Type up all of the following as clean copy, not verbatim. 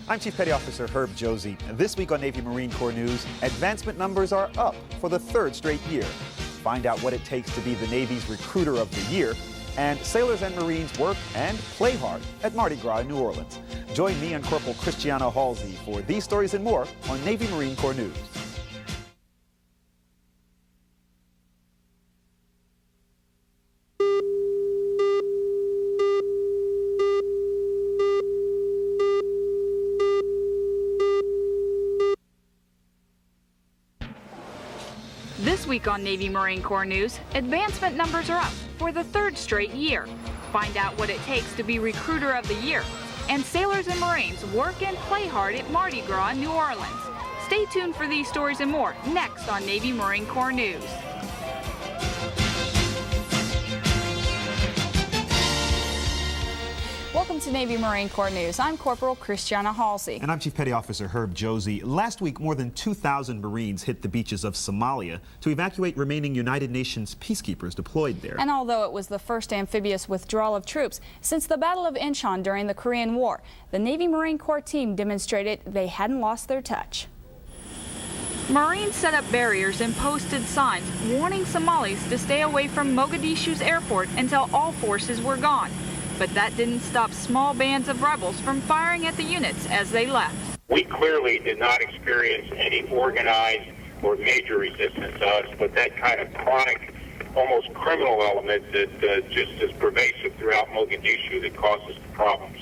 I'm Chief Petty Officer Herb Josie. This week on Navy Marine Corps News, advancement numbers are up for the third straight year. Find out what it takes to be the Navy's Recruiter of the Year, and sailors and Marines work and play hard at Mardi Gras in New Orleans. Join me and Corporal Christiana Halsey for these stories and more on Navy Marine Corps News. This week on Navy Marine Corps News, advancement numbers are up for the third straight year. Find out what it takes to be Recruiter of the Year. And sailors and Marines work and play hard at Mardi Gras in New Orleans. Stay tuned for these stories and more next on Navy Marine Corps News. Welcome to Navy Marine Corps News. I'm Corporal Christiana Halsey. And I'm Chief Petty Officer Herb Josie. Last week, more than 2,000 Marines hit the beaches of Somalia to evacuate remaining United Nations peacekeepers deployed there. And although it was the first amphibious withdrawal of troops since the Battle of Incheon during the Korean War, the Navy Marine Corps team demonstrated they hadn't lost their touch. Marines set up barriers and posted signs warning Somalis to stay away from Mogadishu's airport until all forces were gone. But that didn't stop small bands of rebels from firing at the units as they left. We clearly did not experience any organized or major resistance to us, but that kind of chronic, almost criminal element that just is pervasive throughout Mogadishu that causes problems.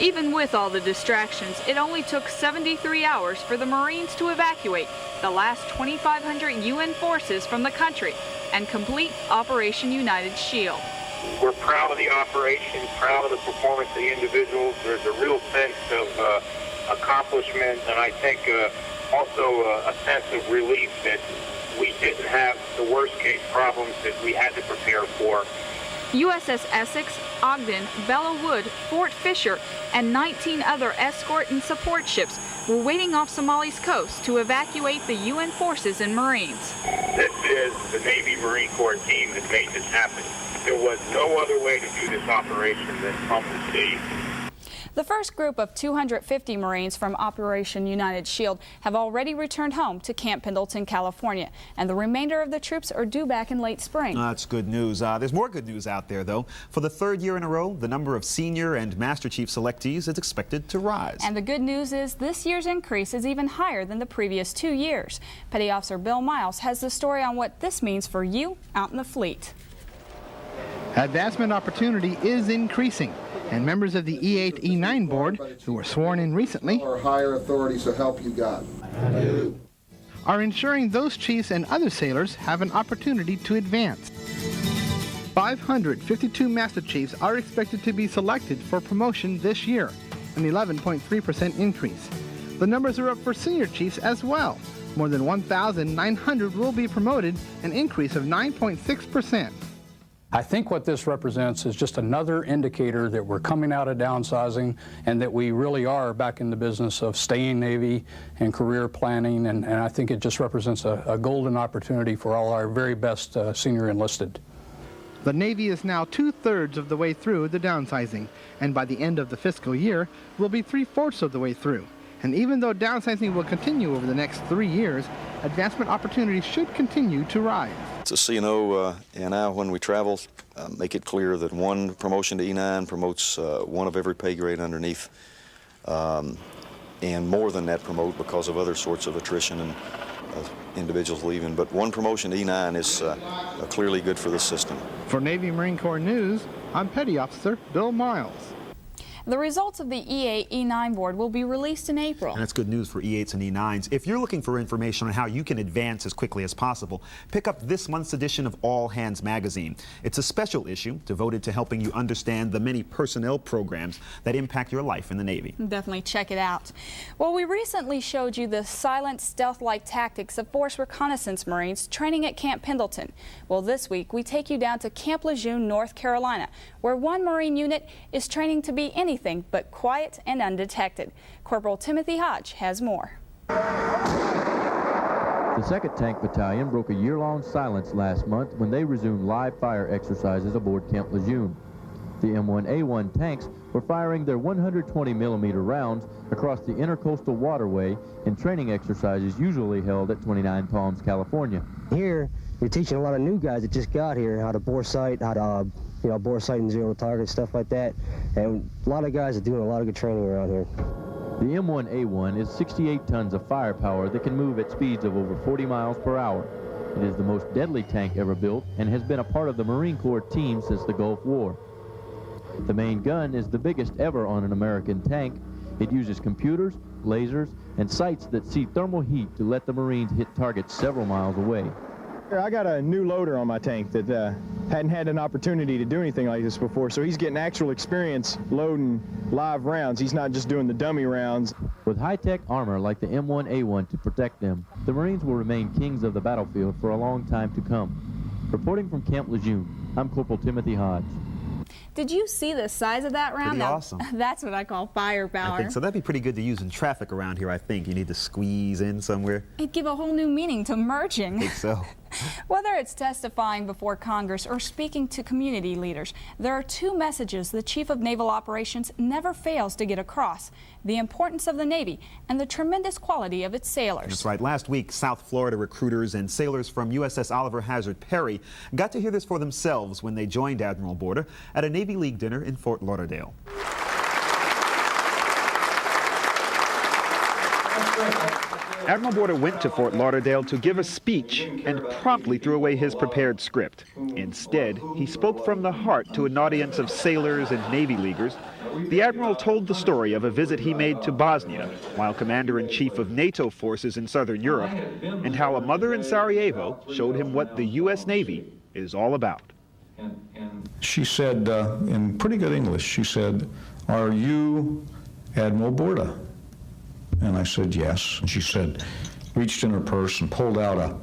Even with all the distractions, it only took 73 hours for the Marines to evacuate the last 2,500 UN forces from the country and complete Operation United Shield. We're proud of the operation, proud of the performance of the individuals. There's a real sense of accomplishment, and I think also a sense of relief that we didn't have the worst-case problems that we had to prepare for. USS Essex, Ogden, Bella Wood, Fort Fisher, and 19 other escort and support ships were waiting off Somali's coast to evacuate the UN forces and Marines. This is the Navy Marine Corps team that made this happen. There was no other way to do this operation than from the sea. The first group of 250 Marines from Operation United Shield have already returned home to Camp Pendleton, California, and the remainder of the troops are due back in late spring. That's good news. There's more good news out there, though. For the third year in a row, the number of senior and Master Chief selectees is expected to rise. And the good news is this year's increase is even higher than the previous 2 years. Petty Officer Bill Miles has the story on what this means for you out in the fleet. Advancement opportunity is increasing, and members of the E8, E9 board, who were sworn in recently, or higher authority, so help you God, are ensuring those chiefs and other sailors have an opportunity to advance. 552 Master Chiefs are expected to be selected for promotion this year, an 11.3% increase. The numbers are up for Senior Chiefs as well. More than 1,900 will be promoted, an increase of 9.6%. I think what this represents is just another indicator that we're coming out of downsizing and that we really are back in the business of staying Navy and career planning, and I think it just represents a golden opportunity for all our very best senior enlisted. The Navy is now 2/3 of the way through the downsizing, and by the end of the fiscal year, will be 3/4 of the way through. And even though downsizing will continue over the next 3 years, advancement opportunities should continue to rise. So CNO and I, when we travel, make it clear that one promotion to E9 promotes one of every pay grade underneath, and more than that promote because of other sorts of attrition and individuals leaving. But one promotion to E9 is clearly good for the system. For Navy Marine Corps News, I'm Petty Officer Bill Miles. The results of the E8, E9 board will be released in April. And that's good news for E8s and E9s. If you're looking for information on how you can advance as quickly as possible, pick up this month's edition of All Hands magazine. It's a special issue devoted to helping you understand the many personnel programs that impact your life in the Navy. Definitely check it out. Well, we recently showed you the silent, stealth-like tactics of Force Reconnaissance Marines training at Camp Pendleton. Well, this week we take you down to Camp Lejeune, North Carolina, where one Marine unit is training to be anything but quiet and undetected. Corporal Timothy Hodge has more. The 2nd Tank Battalion broke a year-long silence last month when they resumed live fire exercises aboard Camp Lejeune. The M1A1 tanks were firing their 120mm rounds across the intercoastal waterway in training exercises usually held at 29 Palms, California. Here, you're teaching a lot of new guys that just got here how to bore sight, how to bore sight and zero target, stuff like that. And a lot of guys are doing a lot of good training around here. The M1A1 is 68 tons of firepower that can move at speeds of over 40 miles per hour. It is the most deadly tank ever built and has been a part of the Marine Corps team since the Gulf War. The main gun is the biggest ever on an American tank. It uses computers, lasers, and sights that see thermal heat to let the Marines hit targets several miles away. I got a new loader on my tank that hadn't had an opportunity to do anything like this before, so he's getting actual experience loading live rounds. He's not just doing the dummy rounds. With high-tech armor like the M1A1 to protect them, the Marines will remain kings of the battlefield for a long time to come. Reporting from Camp Lejeune, I'm Corporal Timothy Hodge. Did you see the size of that round? Pretty awesome. That's what I call firepower. I think so. That'd be pretty good to use in traffic around here, I think. You need to squeeze in somewhere. It'd give a whole new meaning to merging. I think so. Whether it's testifying before Congress or speaking to community leaders, there are two messages the Chief of Naval Operations never fails to get across: the importance of the Navy and the tremendous quality of its sailors. That's right. Last week, South Florida recruiters and sailors from USS Oliver Hazard Perry got to hear this for themselves when they joined Admiral Borda at a Navy League dinner in Fort Lauderdale. Admiral Borda went to Fort Lauderdale to give a speech and promptly threw away his prepared script. Instead, he spoke from the heart to an audience of sailors and Navy Leaguers. The Admiral told the story of a visit he made to Bosnia while Commander-in-Chief of NATO forces in Southern Europe, and how a mother in Sarajevo showed him what the U.S. Navy is all about. She said, in pretty good English, she said, "Are you Admiral Borda?" And I said, yes. And she said, reached in her purse and pulled out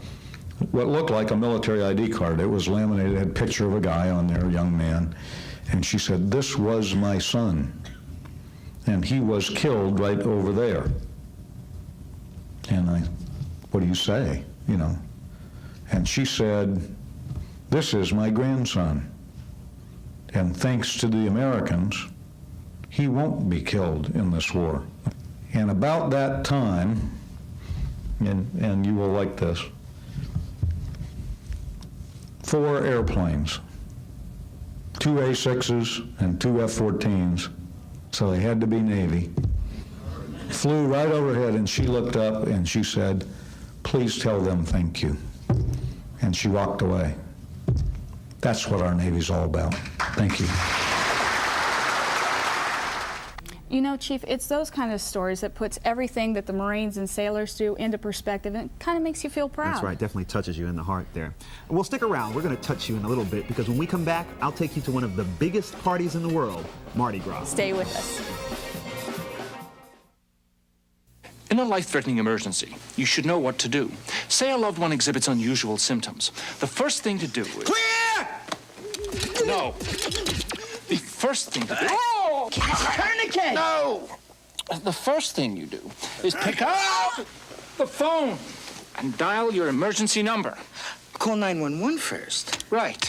what looked like a military ID card. It was laminated, it had a picture of a guy on there, a young man. And she said, "This was my son, and he was killed right over there." And what do you say, you know? And she said, "This is my grandson, and thanks to the Americans, he won't be killed in this war." And about that time, and you will like this, 4 airplanes, 2 A-6s and 2 F-14s, so they had to be Navy, flew right overhead, and she looked up and she said, "Please tell them thank you." And she walked away. That's what our Navy's all about. Thank you. You know, Chief, it's those kind of stories that puts everything that the Marines and sailors do into perspective, and it kind of makes you feel proud. That's right, definitely touches you in the heart there. Well, stick around. We're going to touch you in a little bit, because when we come back, I'll take you to one of the biggest parties in the world, Mardi Gras. Stay with us. In a life-threatening emergency, you should know what to do. Say a loved one exhibits unusual symptoms. The first thing to do is... Clear! No. The first thing to do... Oh! Tourniquet! No! The first thing you do is pick up the phone and dial your emergency number. Call 911 first. Right.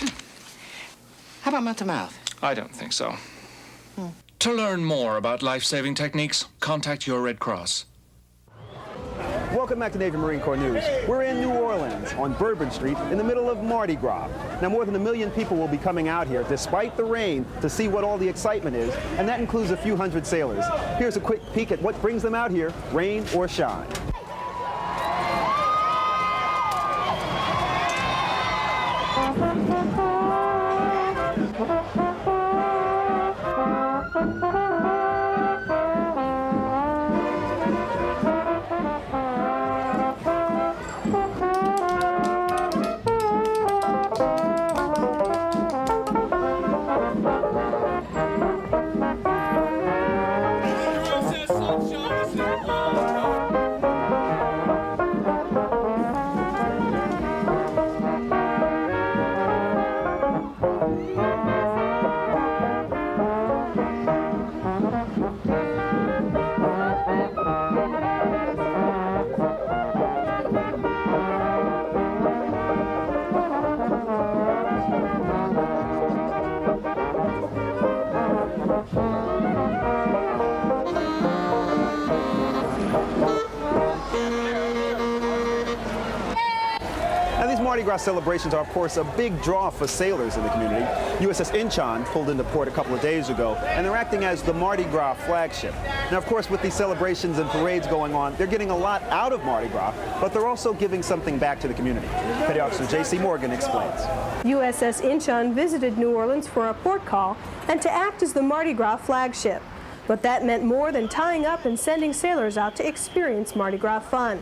How about mouth-to-mouth? I don't think so. To learn more about life-saving techniques, contact your Red Cross. Welcome back to Navy Marine Corps News. We're in New Orleans on Bourbon Street in the middle of Mardi Gras. Now, more than 1 million people will be coming out here, despite the rain, to see what all the excitement is, and that includes a few hundred sailors. Here's a quick peek at what brings them out here, rain or shine. Mardi Gras celebrations are, of course, a big draw for sailors in the community. USS Incheon pulled into port a couple of days ago, and they're acting as the Mardi Gras flagship. Now, of course, with these celebrations and parades going on, they're getting a lot out of Mardi Gras, but they're also giving something back to the community. Petty Officer J.C. Morgan explains. USS Incheon visited New Orleans for a port call and to act as the Mardi Gras flagship. But that meant more than tying up and sending sailors out to experience Mardi Gras fun.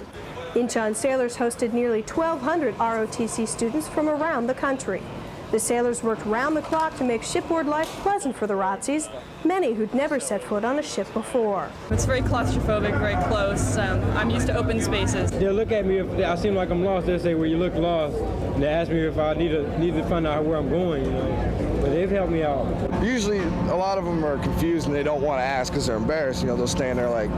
Incheon sailors hosted nearly 1,200 ROTC students from around the country. The sailors worked round the clock to make shipboard life pleasant for the ROTCs, many who'd never set foot on a ship before. It's very claustrophobic, very close. I'm used to open spaces. They'll look at me if I seem like I'm lost. They'll say, "Well, you look lost." And they ask me if I need to find out where I'm going, you know. But they've helped me out. Usually, a lot of them are confused and they don't want to ask because they're embarrassed. You know, they'll stand there like,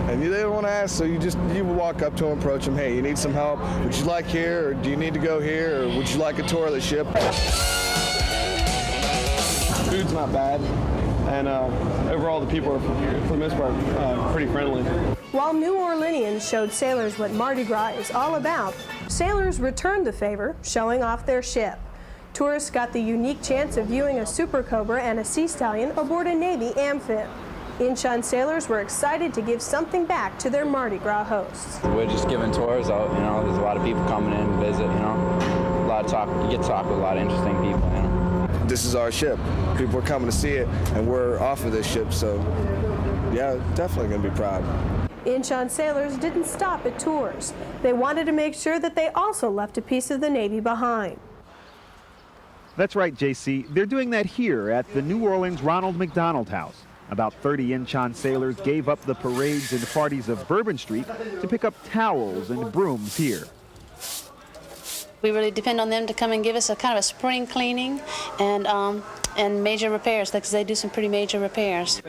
and they don't want to ask, so you walk up to them, approach them. Hey, you need some help? Would you like here, or do you need to go here, or would you like a tour of the ship? Food's not bad, and overall the people are, for the most part, pretty friendly. While New Orleanians showed sailors what Mardi Gras is all about, sailors returned the favor, showing off their ship. Tourists got the unique chance of viewing a Super Cobra and a Sea Stallion aboard a Navy amphib. Incheon sailors were excited to give something back to their Mardi Gras hosts. We're just giving tours out, you know, there's a lot of people coming in to visit, you know. A lot of talk, you get to talk with a lot of interesting people, you know. This is our ship. People are coming to see it, and we're off of this ship, so yeah, definitely gonna be proud. Incheon sailors didn't stop at tours. They wanted to make sure that they also left a piece of the Navy behind. That's right, JC. They're doing that here at the New Orleans Ronald McDonald House. About 30 Incheon sailors gave up the parades and parties of Bourbon Street to pick up towels and brooms here. We really depend on them to come and give us a kind of a spring cleaning and major repairs, because they do some pretty major repairs.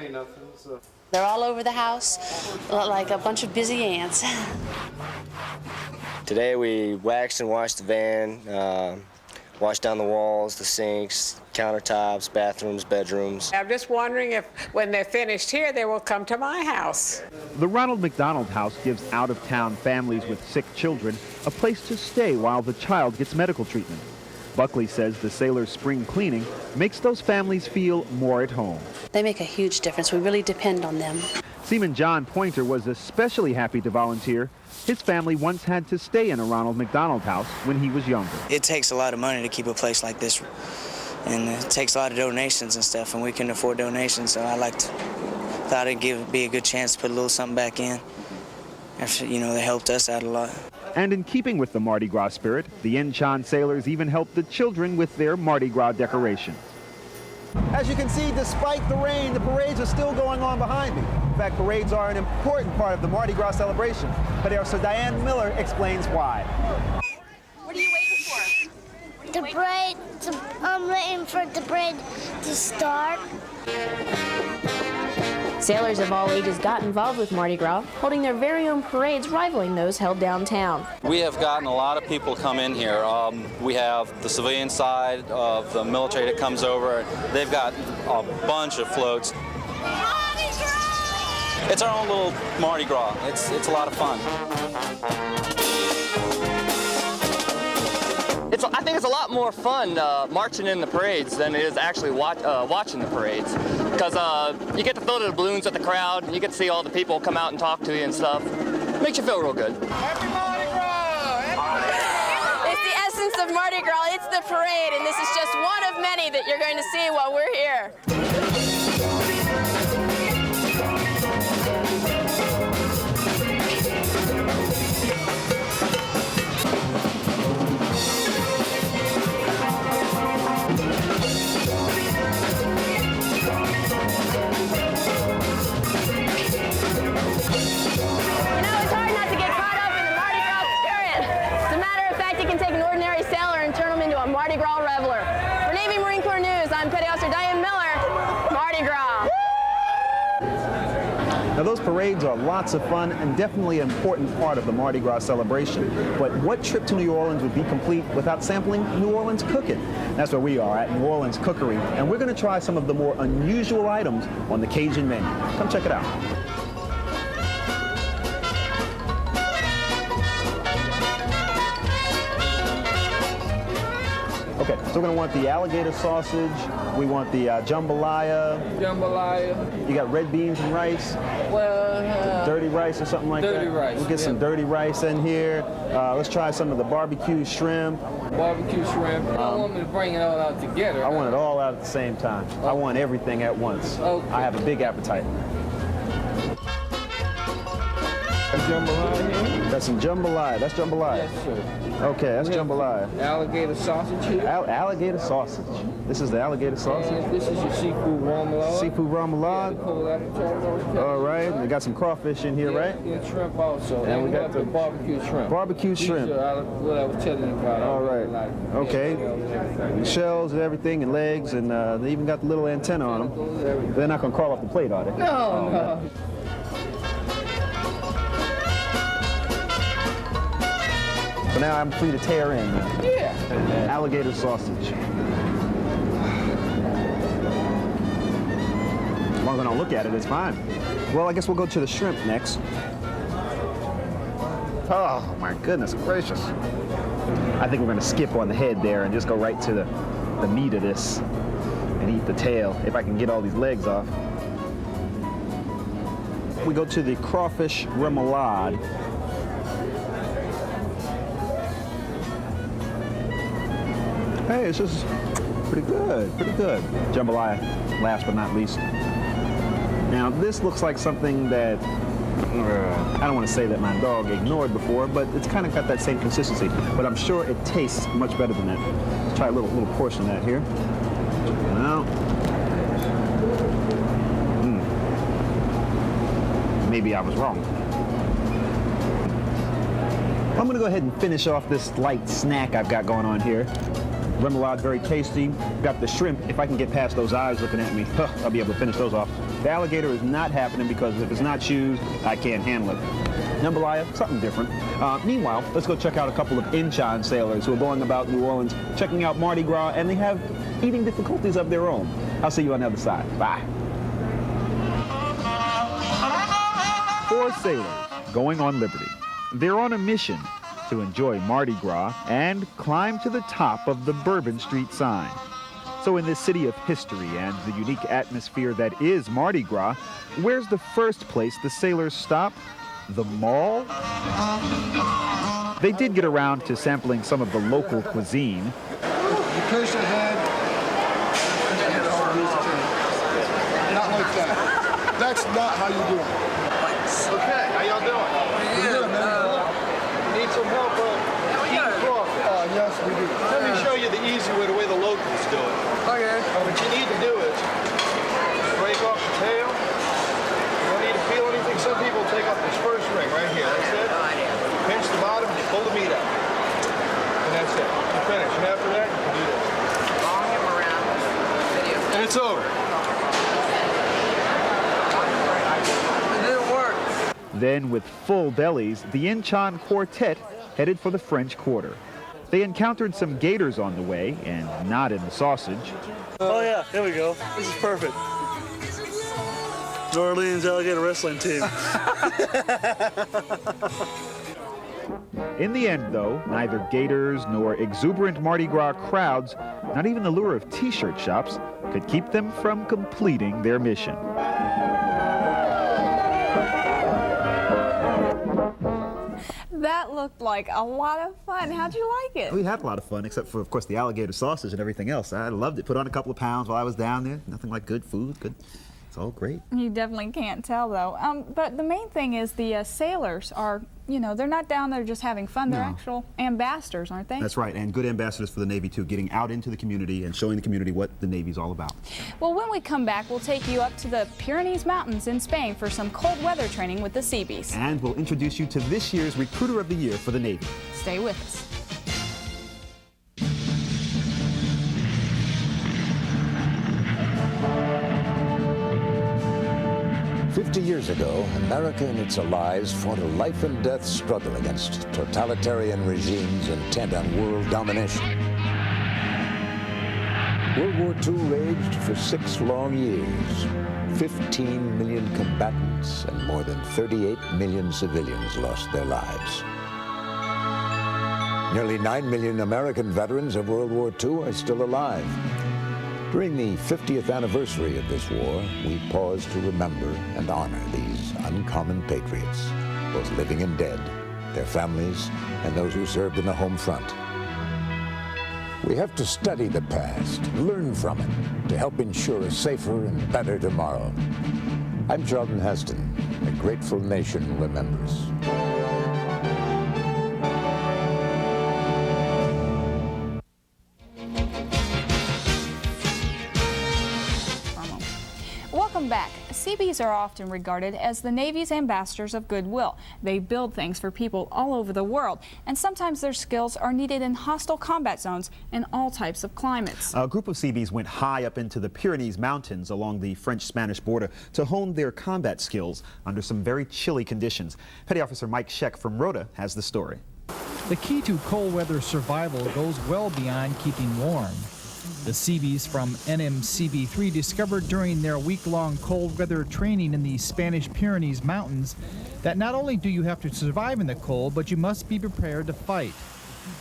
They're all over the house like a bunch of busy ants. Today we waxed and washed the van, washed down the walls, the sinks, countertops, bathrooms, bedrooms. I'm just wondering if when they're finished here, they will come to my house. The Ronald McDonald House gives out-of-town families with sick children a place to stay while the child gets medical treatment. Buckley says the sailors' spring cleaning makes those families feel more at home. They make a huge difference. We really depend on them. Seaman John Pointer was especially happy to volunteer. His family once had to stay in a Ronald McDonald House when he was younger. It takes a lot of money to keep a place like this, and it takes a lot of donations and stuff, and we couldn't afford donations, so thought it'd be a good chance to put a little something back in. After, you know, they helped us out a lot. And in keeping with the Mardi Gras spirit, the Incheon sailors even helped the children with their Mardi Gras decorations. As you can see, despite the rain, the parades are still going on behind me. In fact, parades are an important part of the Mardi Gras celebration. Petty Officer Diane Miller explains why. What are you waiting for? The parade. I'm waiting for the parade to start. Sailors of all ages got involved with Mardi Gras, holding their very own parades rivaling those held downtown. We have gotten a lot of people come in here. We have the civilian side of the military that comes over. They've got a bunch of floats. Mardi Gras! It's our own little Mardi Gras. It's a lot of fun. I think it's a lot more fun marching in the parades than it is actually watching the parades, because you get to throw the balloons at the crowd, you get to see all the people come out and talk to you and stuff. Makes you feel real good. Happy Mardi Gras! It's the essence of Mardi Gras. It's the parade, and this is just one of many that you're going to see while we're here. Mardi Gras reveler. For Navy Marine Corps News, I'm Petty Officer Diane Miller. Mardi Gras. Now those parades are lots of fun and definitely an important part of the Mardi Gras celebration. But what trip to New Orleans would be complete without sampling New Orleans cooking? That's where we are at New Orleans Cookery, and we're going to try some of the more unusual items on the Cajun menu. Come check it out. So we're going to want the alligator sausage. We want the jambalaya. Jambalaya. You got red beans and rice? Well, dirty rice or something like that? Dirty rice. We'll get some dirty rice in here. Let's try some of the barbecue shrimp. Barbecue shrimp. You don't want me to bring it all out together. I want it all out at the same time. I want everything at once. Okay. I have a big appetite. Jambalaya here? That's some jambalaya. That's jambalaya. Yes, sir. Okay, that's jambalaya. Alligator sausage here. Alligator sausage. This is the alligator sausage. And this is your seafood remoulade. Seafood remoulade. Yeah, cold appetizer. All right. We got some crawfish in here, right? Yeah, shrimp also. And we got the barbecue shrimp. Barbecue shrimp. These are what I was telling you about. All right. Okay. Shells and everything, and legs, and they even got the little antenna on them. They're not gonna crawl off the plate, are they? No, no. So now I'm free to tear in. Yeah. Alligator sausage. As long as I don't look at it, it's fine. Well, I guess we'll go to the shrimp next. Oh, my goodness gracious. I think we're going to skip on the head there and just go right to the meat of this and eat the tail, if I can get all these legs off. We go to the crawfish remoulade. Hey, it's just pretty good, pretty good. Jambalaya, last but not least. Now, this looks like something that, I don't want to say that my dog ignored before, but it's kind of got that same consistency. But I'm sure it tastes much better than that. Let's try a little portion of that here. Well, maybe I was wrong. I'm going to go ahead and finish off this light snack I've got going on here. Remoulade, very tasty. Got the shrimp. If I can get past those eyes looking at me, I'll be able to finish those off. The alligator is not happening because if it's not chews, I can't handle it. Jambalaya, something different. Meanwhile, let's go check out a couple of Inchon sailors who are going about New Orleans, checking out Mardi Gras, and they have eating difficulties of their own. I'll see you on the other side. Bye. 4 sailors going on liberty. They're on a mission to enjoy Mardi Gras and climb to the top of the Bourbon Street sign. So in this city of history and the unique atmosphere that is Mardi Gras, where's the first place the sailors stop? The mall? They did get around to sampling some of the local cuisine. You push ahead. Not like that. That's not how you do it. Okay, how y'all doing? Good, man. Need some help eating crawfish? Yes, we do. Let me show you the easy way, the way the locals do it. Okay. What you need to do is break off the tail. You don't need to peel anything. Some people take off this first ring right here. That's it. Pinch the bottom, you pull the meat out. And that's it. You finish. And after that, you can do this. Long him around. And it's over. It didn't work. Then, with full bellies, the Inchon Quartet headed for the French Quarter. They encountered some gators on the way, and not in the sausage. Oh yeah, here we go. This is perfect. New Orleans Alligator Wrestling Team. In the end, though, neither gators nor exuberant Mardi Gras crowds, not even the lure of t-shirt shops, could keep them from completing their mission. That looked like a lot of fun. How'd you like it? We had a lot of fun, except for, of course, the alligator sausage and everything else. I loved it. Put on a couple of pounds while I was down there. Nothing like good food. Good. It's all great. You definitely can't tell, though. But the main thing is the sailors are, you know, they're not down there just having fun. They're actual ambassadors, aren't they? That's right, and good ambassadors for the Navy, too, getting out into the community and showing the community what the Navy's all about. Well, when we come back, we'll take you up to the Pyrenees Mountains in Spain for some cold weather training with the Seabees. And we'll introduce you to this year's Recruiter of the Year for the Navy. Stay with us. 50 years ago, America and its allies fought a life-and-death struggle against totalitarian regimes intent on world domination. World War II raged for 6 long years. 15 million combatants and more than 38 million civilians lost their lives. Nearly 9 million American veterans of World War II are still alive. During the 50th anniversary of this war, we pause to remember and honor these uncommon patriots, both living and dead, their families, and those who served in the home front. We have to study the past, learn from it, to help ensure a safer and better tomorrow. I'm Charlton Heston. A grateful nation remembers. Welcome back. Seabees are often regarded as the Navy's ambassadors of goodwill. They build things for people all over the world, and sometimes their skills are needed in hostile combat zones in all types of climates. A group of Seabees went high up into the Pyrenees Mountains along the French-Spanish border to hone their combat skills under some very chilly conditions. Petty Officer Mike Scheck from Rota has the story. The key to cold weather survival goes well beyond keeping warm. The Seabees from NMCB-3 discovered during their week-long cold weather training in the Spanish Pyrenees Mountains that not only do you have to survive in the cold, but you must be prepared to fight.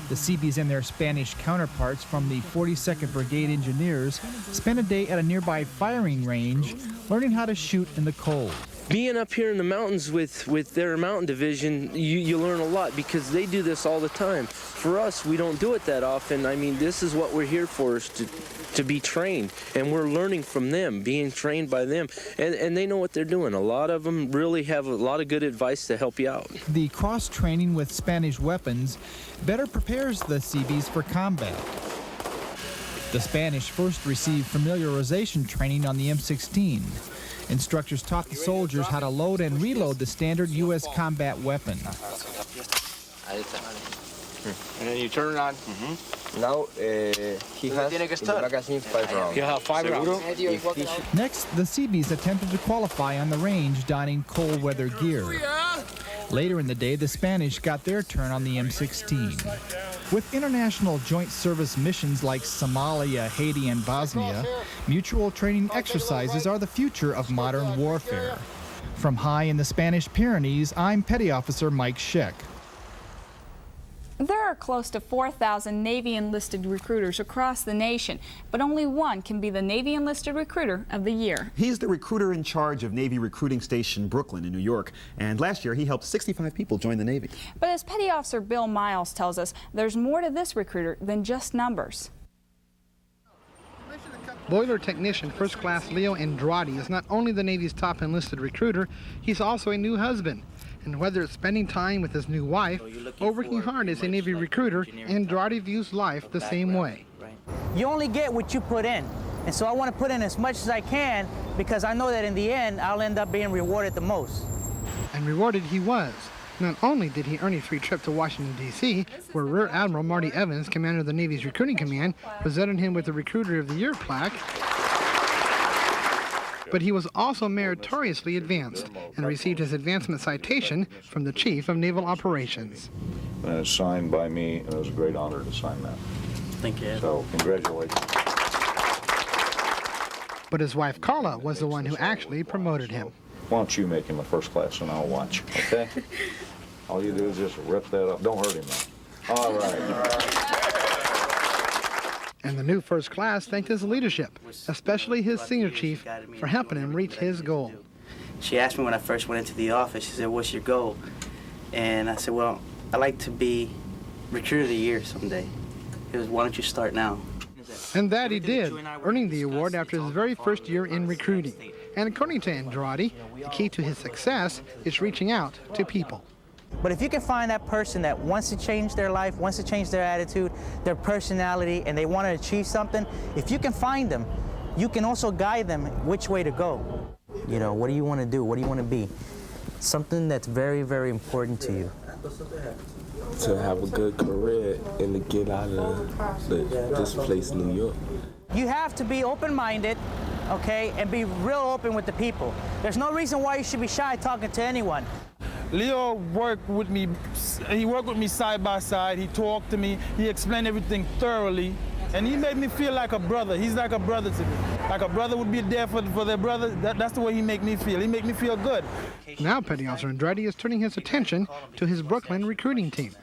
The Seabees and their Spanish counterparts from the 42nd Brigade Engineers spent a day at a nearby firing range learning how to shoot in the cold. Being up here in the mountains with their mountain division, you learn a lot because they do this all the time. For us, we don't do it that often. I mean, this is what we're here for, is to be trained. And we're learning from them, being trained by them. And they know what they're doing. A lot of them really have a lot of good advice to help you out. The cross-training with Spanish weapons better prepares the Seabees for combat. The Spanish first received familiarization training on the M16. Instructors taught the soldiers how to load and reload the standard U.S. combat weapon. And then you turn it on. Now he has in the magazine 5 rounds. You have 5 rounds. Next, the Seabees attempted to qualify on the range donning cold weather gear. Later in the day, the Spanish got their turn on the M16. With international joint service missions like Somalia, Haiti, and Bosnia, mutual training exercises are the future of modern warfare. From high in the Spanish Pyrenees, I'm Petty Officer Mike Scheck. There are close to 4,000 Navy enlisted recruiters across the nation, but only one can be the Navy Enlisted Recruiter of the Year. He's the recruiter in charge of Navy Recruiting Station Brooklyn in New York, and last year he helped 65 people join the Navy. But as Petty Officer Bill Miles tells us, there's more to this recruiter than just numbers. Boiler Technician First Class Leo Andrade is not only the Navy's top enlisted recruiter, he's also a new husband. And whether it's spending time with his new wife or working hard as a Navy recruiter, Andrade views life the same way. You only get what you put in. And so I want to put in as much as I can because I know that in the end, I'll end up being rewarded the most. And rewarded he was. Not only did he earn a free trip to Washington, D.C., where Rear Admiral Marty Evans, commander of the Navy's Recruiting Command, presented him with the Recruiter of the Year plaque, but he was also meritoriously advanced and received his advancement citation from the Chief of Naval Operations. And it's signed by me, and it was a great honor to sign that. Thank you. So, congratulations. But his wife, Carla, was the one who actually promoted him. Why don't you make him a first class, and I'll watch, okay? All you do is just rip that up. Don't hurt him, though. All right. And the new first class thanked his leadership, especially his senior chief, for helping him reach his goal. She asked me when I first went into the office, she said, "What's your goal?" And I said, "Well, I'd like to be Recruiter of the Year someday." It was, "Why don't you start now?" And that he did, earning the award after his very first year in recruiting. And according to Andrade, the key to his success is reaching out to people. But if you can find that person that wants to change their life, wants to change their attitude, their personality, and they want to achieve something, if you can find them, you can also guide them which way to go. You know, what do you want to do? What do you want to be? Something that's very, very important to you. To have a good career and to get out of this place, New York. You have to be open-minded, okay, and be real open with the people. There's no reason why you should be shy talking to anyone. Leo worked with me. He worked with me side by side. He talked to me. He explained everything thoroughly. And he made me feel like a brother. He's like a brother to me. Like a brother would be there for their brother. That's the way he make me feel. He make me feel good. Now Petty Officer Andrade is turning his attention to his Brooklyn recruiting team.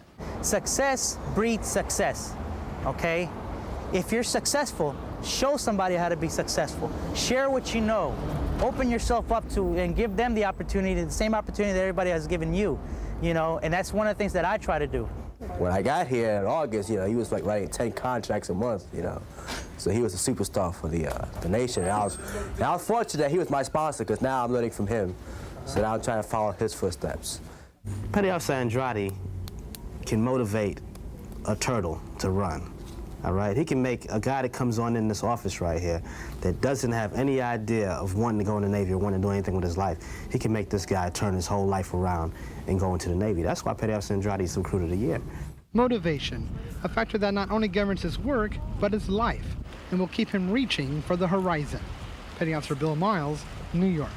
Success breeds success, okay? If you're successful, show somebody how to be successful. Share what you know. Open yourself up to and give them the opportunity, the same opportunity that everybody has given you, you know, and that's one of the things that I try to do. When I got here in August, you know, he was like writing 10 contracts a month, you know. So he was a superstar for the nation. And I was fortunate that he was my sponsor, because now I'm learning from him. So now I'm trying to follow his footsteps. Petty Officer Andrade can motivate a turtle to run. All right, he can make a guy that comes on in this office right here that doesn't have any idea of wanting to go in the Navy or wanting to do anything with his life. He can make this guy turn his whole life around and go into the Navy. That's why Petty Officer Andrade is Recruiter of the Year. Motivation, a factor that not only governs his work, but his life, and will keep him reaching for the horizon. Petty Officer Bill Miles, New York.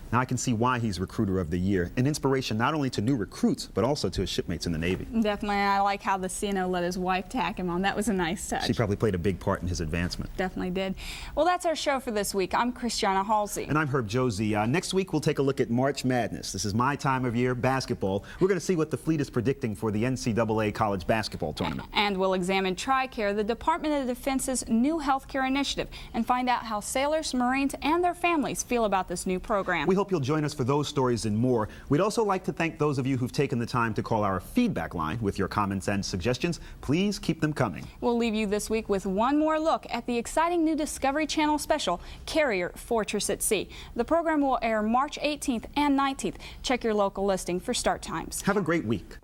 Now I can see why he's Recruiter of the Year, an inspiration not only to new recruits, but also to his shipmates in the Navy. Definitely. I like how the CNO let his wife tack him on. That was a nice touch. She probably played a big part in his advancement. Definitely did. Well, that's our show for this week. I'm Christiana Halsey. And I'm Herb Josie. Next week, we'll take a look at March Madness. This is my time of year, basketball. We're going to see what the fleet is predicting for the NCAA college basketball tournament. And we'll examine TRICARE, the Department of Defense's new healthcare initiative, and find out how sailors, Marines, and their families feel about this new program. We hope you'll join us for those stories and more. We'd also like to thank those of you who've taken the time to call our feedback line with your comments and suggestions. Please keep them coming. We'll leave you this week with one more look at the exciting new Discovery Channel special, Carrier Fortress at Sea. The program will air March 18th and 19th. Check your local listing for start times. Have a great week.